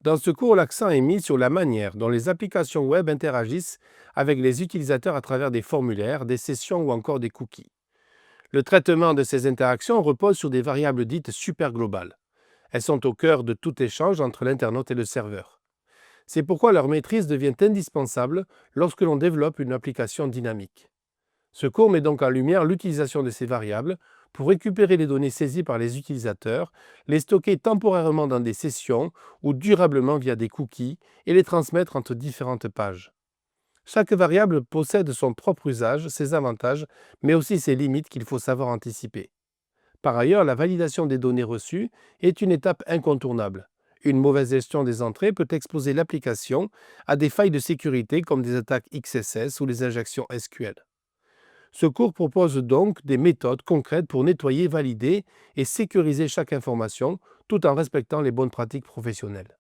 Dans ce cours, l'accent est mis sur la manière dont les applications web interagissent avec les utilisateurs à travers des formulaires, des sessions ou encore des cookies. Le traitement de ces interactions repose sur des variables dites superglobales. Elles sont au cœur de tout échange entre l'internaute et le serveur. C'est pourquoi leur maîtrise devient indispensable lorsque l'on développe une application dynamique. Ce cours met donc en lumière l'utilisation de ces variables pour récupérer les données saisies par les utilisateurs, les stocker temporairement dans des sessions ou durablement via des cookies et les transmettre entre différentes pages. Chaque variable possède son propre usage, ses avantages, mais aussi ses limites qu'il faut savoir anticiper. Par ailleurs, la validation des données reçues est une étape incontournable. Une mauvaise gestion des entrées peut exposer l'application à des failles de sécurité comme des attaques XSS ou les injections SQL. Ce cours propose donc des méthodes concrètes pour nettoyer, valider et sécuriser chaque information tout en respectant les bonnes pratiques professionnelles.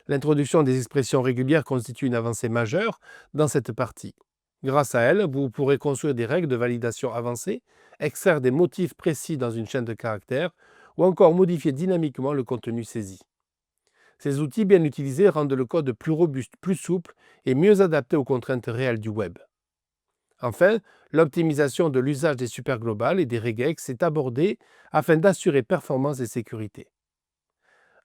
L'introduction des expressions régulières constitue une avancée majeure dans cette partie. Grâce à elle, vous pourrez construire des règles de validation avancées, extraire des motifs précis dans une chaîne de caractères ou encore modifier dynamiquement le contenu saisi. Ces outils bien utilisés rendent le code plus robuste, plus souple et mieux adapté aux contraintes réelles du web. Enfin, l'optimisation de l'usage des superglobales et des regex est abordée afin d'assurer performance et sécurité.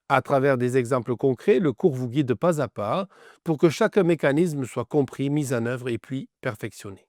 À travers des exemples concrets, le cours vous guide pas à pas pour que chaque mécanisme soit compris, mis en œuvre et puis perfectionné.